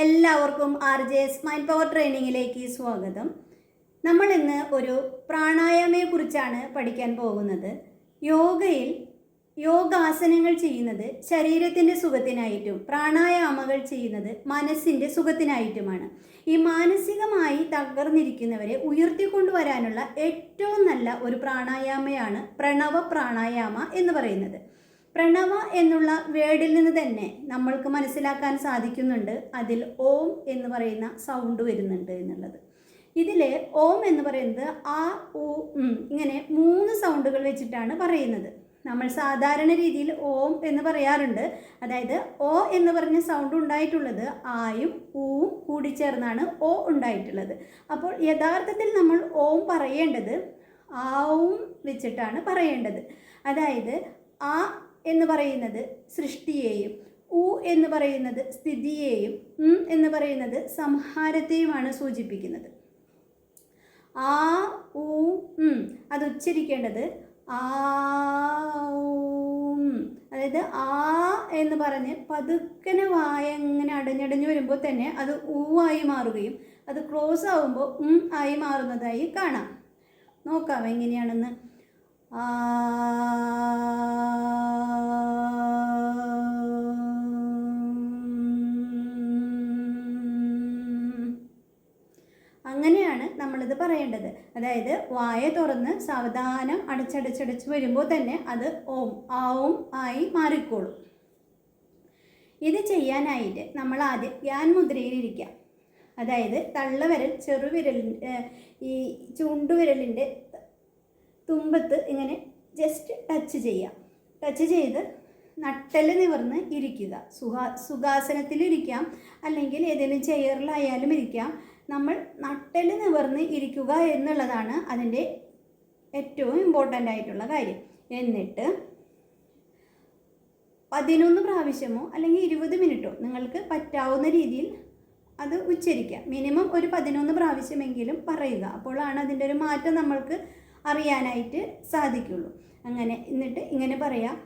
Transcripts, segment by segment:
എല്ലാവർക്കും RJ's mind power ട്രെയിനിങ്ങിലേക്ക് സ്വാഗതം. നമ്മൾ ഇന്ന് ഒരു പ്രാണായാമയെക്കുറിച്ചാണ് പഠിക്കാൻ പോകുന്നത്. യോഗാസനങ്ങൾ ചെയ്യുന്നത് ശരീരത്തിൻ്റെ സുഖത്തിനായിട്ടും പ്രാണായാമങ്ങൾ ചെയ്യുന്നത് മനസ്സിൻ്റെ സുഖത്തിനായിട്ടുമാണ്. ഈ മാനസികമായി തകർന്നിരിക്കുന്നവരെ ഉയർത്തിക്കൊണ്ടുവരാനുള്ള ഏറ്റവും നല്ല ഒരു പ്രാണായാമയാണ് പ്രണവ പ്രാണായാമ എന്ന് പറയുന്നത്. പ്രണവ എന്നുള്ള വേർഡിൽ നിന്ന് തന്നെ നമ്മൾക്ക് മനസ്സിലാക്കാൻ സാധിക്കുന്നുണ്ട് അതിൽ ഓം എന്ന് പറയുന്ന സൗണ്ട് വരുന്നുണ്ട് എന്നുള്ളത്. ഇതിൽ ഓം എന്ന് പറയുന്നത് ആ ഉ ഇങ്ങനെ 3 സൗണ്ടുകൾ വെച്ചിട്ടാണ് പറയുന്നത്. നമ്മൾ സാധാരണ രീതിയിൽ ഓം എന്ന് പറയാറുണ്ട്. അതായത് ഓ എന്ന് പറഞ്ഞ സൗണ്ട് ഉണ്ടായിട്ടുള്ളത് ആയും ഊവും കൂടി ചേർന്നാണ് ഓ ഉണ്ടായിട്ടുള്ളത്. അപ്പോൾ യഥാർത്ഥത്തിൽ നമ്മൾ ഓം പറയേണ്ടത് ആവും വെച്ചിട്ടാണ് പറയേണ്ടത്. അതായത് ആ എന്ന് പറയുന്നത് സൃഷ്ടിയെയും ഉ എന്ന് പറയുന്നത് സ്ഥിതിയെയും എന്ന് പറയുന്നത് സംഹാരത്തെയുമാണ് സൂചിപ്പിക്കുന്നത്. ആ ഉ അത് ഉച്ചരിക്കേണ്ടത് ആ, അതായത് ആ എന്ന് പറഞ്ഞ് പതുക്കനെ വായ ഇങ്ങനെ അടഞ്ഞടഞ്ഞു വരുമ്പോൾ തന്നെ അത് ഊവായി മാറുകയും അത് ക്ലോസ് ആവുമ്പോൾ ആയി മാറുന്നതായി കാണാം. നോക്കാം എങ്ങനെയാണെന്ന്. അങ്ങനെയാണ് നമ്മളിത് പറയേണ്ടത്. അതായത് വായ തുറന്ന് സാവധാനം അടച്ചടച്ചടച്ച് വരുമ്പോൾ തന്നെ അത് ഓം ആവും ആയി മാറിക്കോളും. ഇത് ചെയ്യാനായിട്ട് നമ്മൾ ആദ്യം ധ്യാൻ മുദ്രയിലിരിക്കാം. അതായത് തള്ളവിരൽ ചെറുവിരലിൻ്റെ ഈ ചൂണ്ടുവിരലിൻ്റെ തുമ്പത്ത് ഇങ്ങനെ ജസ്റ്റ് ടച്ച് ചെയ്യാം. ടച്ച് ചെയ്ത് നട്ടല് നിവർന്ന് ഇരിക്കുക. സുഖാസനത്തിലിരിക്കാം, അല്ലെങ്കിൽ ഏതെങ്കിലും ചെയറിലായാലും ഇരിക്കാം. നമ്മൾ നട്ടല് നിവർന്ന് ഇരിക്കുക എന്നുള്ളതാണ് അതിൻ്റെ ഏറ്റവും ഇമ്പോർട്ടൻ്റ് ആയിട്ടുള്ള കാര്യം. എന്നിട്ട് 11 പ്രാവശ്യമോ അല്ലെങ്കിൽ 20 മിനിറ്റോ നിങ്ങൾക്ക് പറ്റാവുന്ന രീതിയിൽ അത് ഉച്ചരിക്കുക. മിനിമം ഒരു 11 പ്രാവശ്യമെങ്കിലും പറയുക. അപ്പോഴാണ് അതിൻ്റെ ഒരു മാറ്റം നമ്മൾക്ക് അറിയാനായിട്ട് സാധിക്കുള്ളൂ. അങ്ങനെ എന്നിട്ട് ഇങ്ങനെ പറയാം,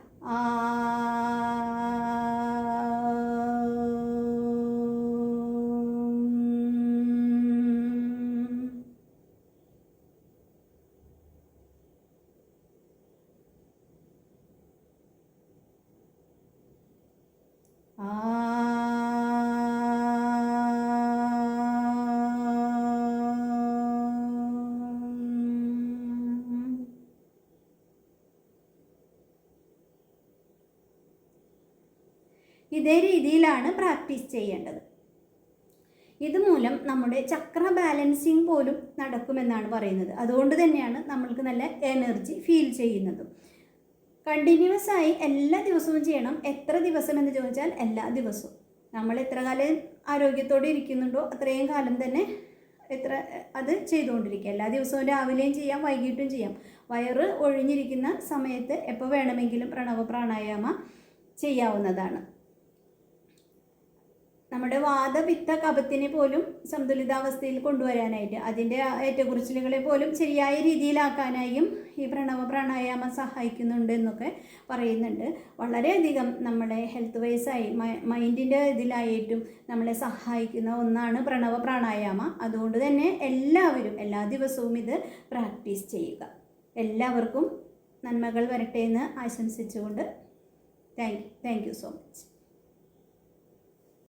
ഇതേ രീതിയിലാണ് പ്രാക്ടീസ് ചെയ്യേണ്ടത്. ഇതുമൂലം നമ്മുടെ ചക്ര ബാലൻസിങ് പോലും നടക്കുമെന്നാണ് പറയുന്നത്. അതുകൊണ്ട് തന്നെയാണ് നമ്മൾക്ക് നല്ല എനർജി ഫീൽ ചെയ്യുന്നതും. കണ്ടിന്യൂസ് ആയി എല്ലാ ദിവസവും ചെയ്യണം. എത്ര ദിവസം എന്ന് ചോദിച്ചാൽ എല്ലാ ദിവസവും. നമ്മൾ എത്ര കാലം ആരോഗ്യത്തോടെ ഇരിക്കുന്നുണ്ടോ അത്രയും കാലം തന്നെ അത് ചെയ്തുകൊണ്ടിരിക്കുക. എല്ലാ ദിവസവും രാവിലെയും ചെയ്യാം, വൈകിട്ടും ചെയ്യാം. വയറ് ഒഴിഞ്ഞിരിക്കുന്ന സമയത്ത് എപ്പോൾ വേണമെങ്കിലും പ്രണവ പ്രാണായാമ ചെയ്യാവുന്നതാണ്. നമ്മുടെ വാദപിത്ത കഫത്തിനെ പോലും സന്തുലിതാവസ്ഥയിൽ കൊണ്ടുവരാനായിട്ട്, അതിൻ്റെ ഏറ്റക്കുറിച്ചിലുകളെ പോലും ശരിയായ രീതിയിലാക്കാനായും ഈ പ്രണവ പ്രാണായാമം സഹായിക്കുന്നുണ്ട് എന്നൊക്കെ പറയുന്നുണ്ട്. വളരെയധികം നമ്മളെ ഹെൽത്ത് വൈസായി മൈൻഡിൻ്റെ ഇതിലായിട്ടും നമ്മളെ സഹായിക്കുന്ന ഒന്നാണ് പ്രണവ പ്രാണായാമ. അതുകൊണ്ട് തന്നെ എല്ലാവരും എല്ലാ ദിവസവും ഇത് പ്രാക്ടീസ് ചെയ്യുക. എല്ലാവർക്കും നന്മകൾ വരട്ടെ എന്ന് ആശംസിച്ചുകൊണ്ട് താങ്ക് യു സോ മച്ച്.